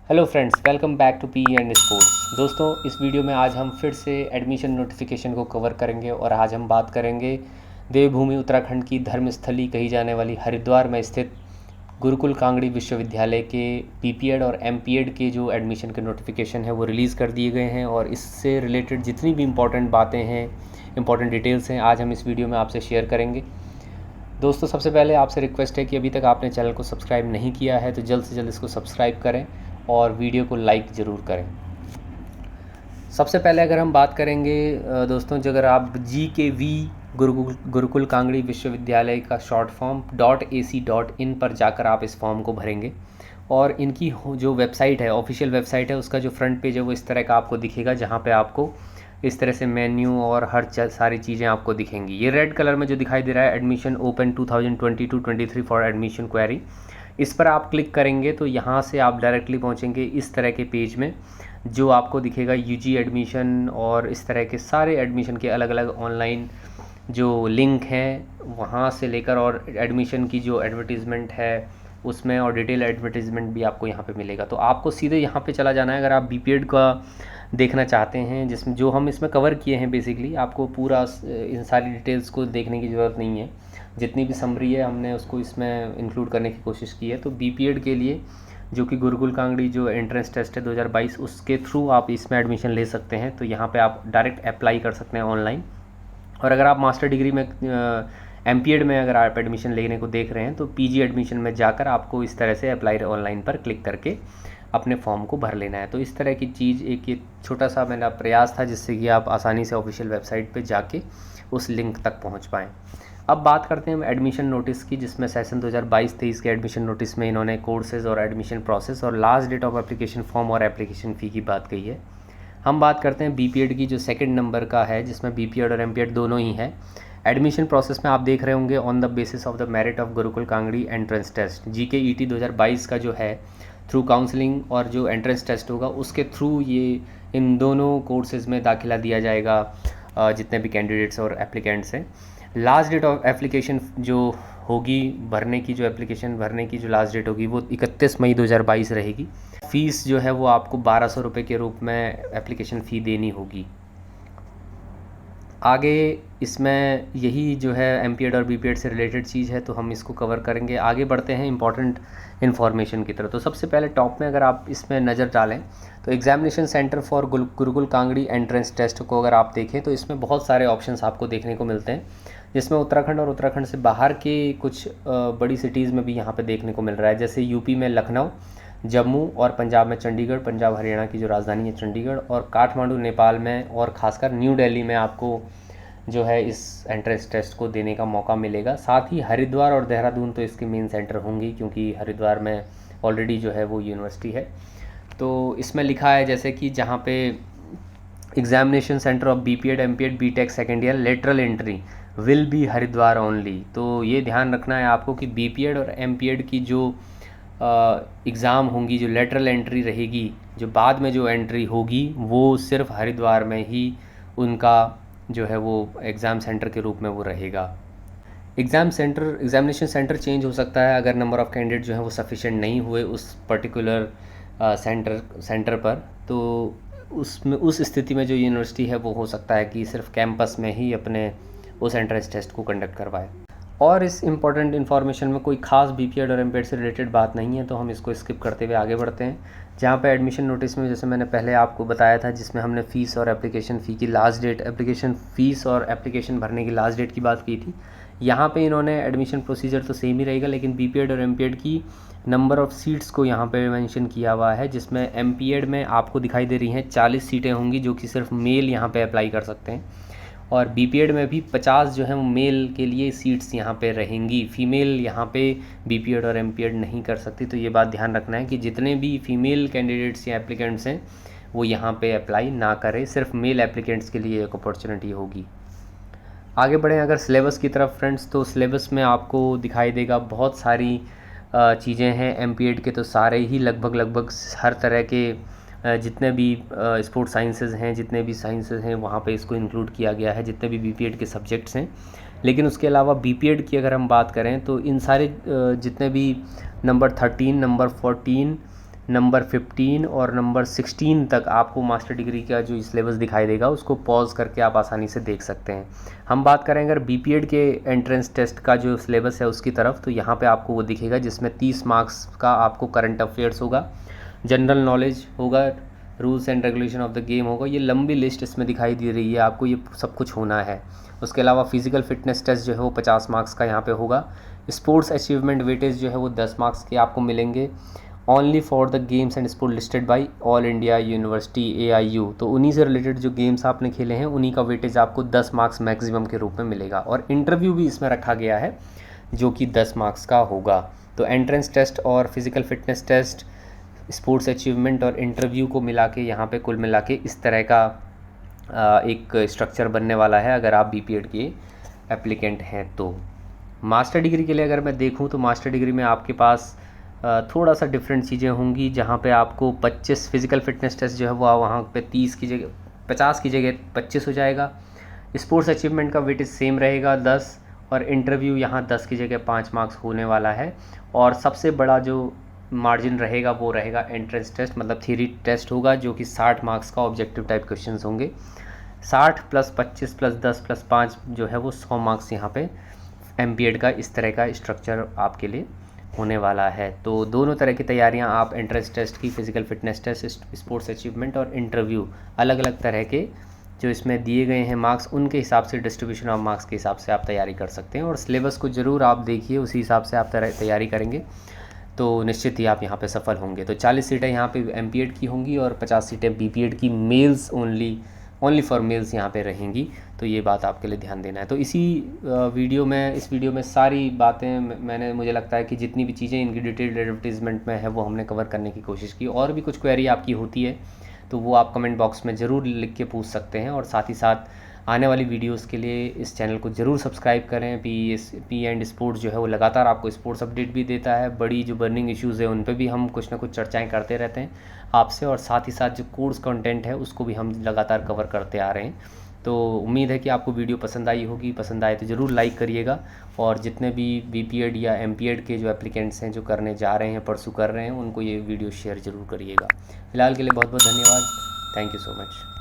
Hello friends, welcome back to P and sports. दोस्तों, इस video में आज हम फिर से एडमिशन नोटिफिकेशन को कवर करेंगे और आज हम बात करेंगे देवभूमि उत्तराखंड की धर्मस्थली कही जाने वाली हरिद्वार में स्थित गुरुकुल कांगड़ी विश्वविद्यालय के बीपीएड और एमपीएड के जो एडमिशन के नोटिफिकेशन है वो रिलीज़ कर दिए गए हैं और इससे रिलेटेड जितनी भी इम्पॉर्टेंट बातें हैं, इम्पॉर्टेंट डिटेल्स हैं, आज हम इस वीडियो में आपसे शेयर करेंगे। दोस्तों, सबसे पहले आपसे रिक्वेस्ट है कि अभी तक आपने चैनल को सब्सक्राइब नहीं किया है तो जल्द से जल्द इसको सब्सक्राइब करें और वीडियो को लाइक ज़रूर करें। सबसे पहले अगर हम बात करेंगे दोस्तों, जो अगर आप GKV गुरुकुल कांगड़ी विश्वविद्यालय का शॉर्ट फॉर्म .ac.in पर जाकर आप इस फॉर्म को भरेंगे और इनकी जो वेबसाइट है, ऑफिशियल वेबसाइट है, उसका जो फ्रंट पेज है वो इस तरह का आपको दिखेगा, जहाँ पे आपको इस तरह से मेन्यू और हर सारी चीज़ें आपको दिखेंगी। ये रेड कलर में जो दिखाई दे रहा है, admission open 2022-23 for admission query, इस पर आप क्लिक करेंगे तो यहाँ से आप डायरेक्टली पहुँचेंगे इस तरह के पेज में, जो आपको दिखेगा UG एडमिशन और इस तरह के सारे एडमिशन के अलग अलग ऑनलाइन जो लिंक हैं वहाँ से लेकर, और एडमिशन की जो एडवर्टीज़मेंट है उसमें और डिटेल एडवर्टीज़मेंट भी आपको यहाँ पे मिलेगा। तो आपको सीधे यहाँ पे चला जाना है अगर आप बीपीएड का देखना चाहते हैं, जिसमें जो हम इसमें कवर किए हैं। बेसिकली आपको पूरा इन सारी डिटेल्स को देखने की ज़रूरत नहीं है, जितनी भी समरी है हमने उसको इसमें इंक्लूड करने की कोशिश की है। तो बीपीएड के लिए जो कि गुरुकुल कांगड़ी जो एंट्रेंस टेस्ट है 2022, उसके थ्रू आप इसमें एडमिशन ले सकते हैं। तो यहाँ पे आप डायरेक्ट अप्लाई कर सकते हैं ऑनलाइन। और अगर आप मास्टर डिग्री में एमपीएड में अगर आप एडमिशन लेने को देख रहे हैं तो पीजी एडमिशन में जाकर आपको इस तरह से अप्लाई ऑनलाइन पर क्लिक करके अपने फॉर्म को भर लेना है। तो इस तरह की चीज़, एक ये छोटा सा मेरा प्रयास था जिससे कि आप आसानी से ऑफिशियल वेबसाइट पे जाके उस लिंक तक पहुंच पाएँ। अब बात करते हैं एडमिशन नोटिस की, जिसमें सेशन 2022-23 के एडमिशन नोटिस में इन्होंने कोर्सेज और एडमिशन प्रोसेस और last date of application form और एप्लीकेशन फ़ी की बात कही है। हम बात करते हैं बीपीएड की, जो सेकंड नंबर का है, जिसमें बीपीएड और एमपीएड दोनों ही है। एडमिशन प्रोसेस में आप देख रहे होंगे on the basis of the merit of Gurukul Kangri entrance test, GKET 2022 का जो है थ्रू काउंसलिंग और जो एंट्रेंस टेस्ट होगा उसके थ्रू ये इन दोनों कोर्सेज़ में दाखिला दिया जाएगा जितने भी कैंडिडेट्स और एप्लीकेंट्स हैं। लास्ट डेट ऑफ एप्लीकेशन जो होगी भरने की, जो एप्लीकेशन भरने की जो लास्ट डेट होगी वो 31 मई 2022 रहेगी। फ़ीस जो है वो आपको 1200 रुपये के रूप में एप्लीकेशन फ़ी देनी होगी। आगे इसमें यही जो है एमपीएड और बीपीएड से रिलेटेड चीज़ है तो हम इसको कवर करेंगे। आगे बढ़ते हैं इंपॉर्टेंट इन्फॉर्मेशन की तरफ। तो सबसे पहले टॉप में अगर आप इसमें नज़र डालें तो examination centre for Gurukul Kangri entrance test को अगर आप देखें तो इसमें बहुत सारे ऑप्शंस आपको देखने को मिलते हैं, जिसमें उत्तराखंड और उत्तराखंड से बाहर के कुछ बड़ी सिटीज़ में भी यहाँ पे देखने को मिल रहा है। जैसे यूपी में लखनऊ, जम्मू और पंजाब में चंडीगढ़, पंजाब हरियाणा की जो राजधानी है चंडीगढ़, और काठमांडू नेपाल में और ख़ासकर न्यू दिल्ली में आपको जो है इस एंट्रेंस टेस्ट को देने का मौका मिलेगा। साथ ही हरिद्वार और देहरादून तो इसके मेन सेंटर होंगी, क्योंकि हरिद्वार में ऑलरेडी जो है वो यूनिवर्सिटी है। तो इसमें लिखा है जैसे कि जहाँ पे examination centre of BPEd MPEd BTech second year lateral entry will be Haridwar only. तो ये ध्यान रखना है आपको कि बीपीएड और एमपीएड की जो एग्ज़ाम होंगी, जो लेटरल एंट्री रहेगी, जो बाद में जो एंट्री होगी, वो सिर्फ हरिद्वार में ही उनका जो है वो एग्ज़ाम सेंटर के रूप में वो रहेगा। एग्जामिनेशन सेंटर चेंज हो सकता है अगर नंबर ऑफ़ कैंडिडेट जो है वो सफिशिएंट नहीं हुए उस पर्टिकुलर सेंटर पर। तो उसमें उस स्थिति में जो यूनिवर्सिटी है वो हो सकता है कि सिर्फ कैंपस में ही अपने उस एंट्रेंस टेस्ट को कंडक्ट करवाए। और इस इम्पॉर्टेंट इन्फॉर्मेशन में कोई खास बीपीएड और एमपीएड से रिलेटेड बात नहीं है, तो हम इसको स्किप करते हुए आगे बढ़ते हैं। जहाँ पे एडमिशन नोटिस में, जैसे मैंने पहले आपको बताया था, जिसमें हमने फ़ीस और एप्लीकेशन फ़ी की लास्ट डेट, एप्लीकेशन फ़ीस और एप्लीकेशन भरने की लास्ट डेट की बात की थी। यहाँ पे इन्होंने एडमिशन प्रोसीजर तो सेम ही रहेगा, लेकिन बीपीएड और एमपीएड की नंबर ऑफ़ सीट्स को यहाँ पे मेंशन किया हुआ है, जिसमें एमपीएड में आपको दिखाई दे रही हैं 40 सीटें होंगी, जो कि सिर्फ मेल यहाँ पे अप्लाई कर सकते हैं, और बीपीएड में भी 50 जो है वो मेल के लिए सीट्स यहाँ पे रहेंगी। फ़ीमेल यहाँ पे बीपीएड और एमपीएड नहीं कर सकती। तो ये बात ध्यान रखना है कि जितने भी फ़ीमेल कैंडिडेट्स या एप्लीकेंट्स हैं वो यहाँ पे अप्लाई ना करें, सिर्फ मेल एप्लीकेंट्स के लिए एक अपॉर्चुनिटी होगी। आगे बढ़ें अगर सिलेबस की तरफ फ्रेंड्स, तो सिलेबस में आपको दिखाई देगा बहुत सारी चीज़ें हैं। एमपीएड के तो सारे ही लगभग हर तरह के जितने भी स्पोर्ट्स साइंसेज हैं, जितने भी साइंसेज हैं वहाँ पे इसको इंक्लूड किया गया है, जितने भी बीपीएड के सब्जेक्ट्स हैं। लेकिन उसके अलावा बीपीएड की अगर हम बात करें तो इन सारे जितने भी नंबर 13, नंबर 14, नंबर 15 और नंबर 16 तक आपको मास्टर डिग्री का जो सिलेबस दिखाई देगा उसको पॉज करके आप आसानी से देख सकते हैं। हम बात करें अगर बीपीएड के एंट्रेंस टेस्ट का जो सिलेबस है उसकी तरफ, तो यहाँ पे आपको वो दिखेगा जिसमें 30 मार्क्स का आपको करंट अफेयर्स होगा, जनरल नॉलेज होगा, rules and regulation of the game होगा। ये लंबी लिस्ट इसमें दिखाई दे रही है, आपको ये सब कुछ होना है। उसके अलावा फिजिकल फिटनेस टेस्ट जो है वो 50 मार्क्स का यहाँ पे होगा। स्पोर्ट्स अचीवमेंट वेटेज जो है वो 10 मार्क्स के आपको मिलेंगे। Only for the games and sport listed by all India university AIU, तो उन्हीं से रिलेटेड जो गेम्स आपने खेले हैं उन्हीं का वेटेज आपको 10 मार्क्स मैक्सिमम के रूप में मिलेगा। और इंटरव्यू भी इसमें रखा गया है जो कि 10 मार्क्स का होगा। तो एंट्रेंस टेस्ट और physical fitness test, sports achievement और इंटरव्यू को मिला के यहाँ पे कुल मिला के इस तरह का एक स्ट्रक्चर बनने वाला है अगर आप बीपीएड के एप्लीकेंट हैं। तो मास्टर डिग्री के लिए अगर मैं देखूँ तो मास्टर डिग्री में आपके पास थोड़ा सा डिफरेंट चीज़ें होंगी, जहाँ पे आपको 25 फिज़िकल फिटनेस टेस्ट जो है वो वहाँ पे 30 की जगह 50 की जगह 25 हो जाएगा। स्पोर्ट्स अचीवमेंट का वेटेज सेम रहेगा 10, और इंटरव्यू यहाँ 10 की जगह 5 मार्क्स होने वाला है। और सबसे बड़ा जो मार्जिन रहेगा वो रहेगा एंट्रेंस टेस्ट, मतलब थ्योरी टेस्ट होगा जो कि 60 मार्क्स का ऑब्जेक्टिव टाइप क्वेश्चंस होंगे। 60 + 25 + 10 + 5 जो है वो 100 मार्क्स यहाँ पे एमपीएड का इस तरह का स्ट्रक्चर आपके लिए होने वाला है। तो दोनों तरह की तैयारियां आप एंट्रेंस टेस्ट की, physical fitness test, sports achievement और इंटरव्यू, अलग अलग तरह के जो इसमें दिए गए हैं मार्क्स, उनके हिसाब से डिस्ट्रीब्यूशन ऑफ मार्क्स के हिसाब से आप तैयारी कर सकते हैं। और सिलेबस को ज़रूर आप देखिए, उसी हिसाब से आप तैयारी करेंगे तो निश्चित ही आप यहाँ पे सफल होंगे। तो 40 सीटें यहाँ पे एमपीएड की होंगी और 50 सीटें बीपीएड की मेल्स ओनली फॉर मेल्स यहाँ पे रहेंगी। तो ये बात आपके लिए ध्यान देना है। तो इस वीडियो में सारी बातें मैंने, मुझे लगता है कि जितनी भी चीज़ें इनकी डिटेल्ड एडवर्टीज़मेंट में है वो हमने कवर करने की कोशिश की। और भी कुछ क्वेरी आपकी होती है तो वो आप कमेंट बॉक्स में ज़रूर लिख के पूछ सकते हैं। और साथ ही साथ आने वाली वीडियोस के लिए इस चैनल को ज़रूर सब्सक्राइब करें। पी एंड स्पोर्ट्स जो है वो लगातार आपको स्पोर्ट्स अपडेट भी देता है। बड़ी जो बर्निंग इश्यूज़ है उन पे भी हम कुछ ना कुछ चर्चाएं करते रहते हैं आपसे, और साथ ही साथ जो कोर्स कंटेंट है उसको भी हम लगातार कवर करते आ रहे हैं। तो उम्मीद है कि आपको वीडियो पसंद आई होगी। पसंद आए तो ज़रूर लाइक करिएगा, और जितने भी बीपीएड या एमपीएड के जो एप्लीकेंट्स हैं जो करने जा रहे हैं, परसू कर रहे हैं, उनको ये वीडियो शेयर ज़रूर करिएगा। फिलहाल के लिए बहुत बहुत धन्यवाद। Thank you so much.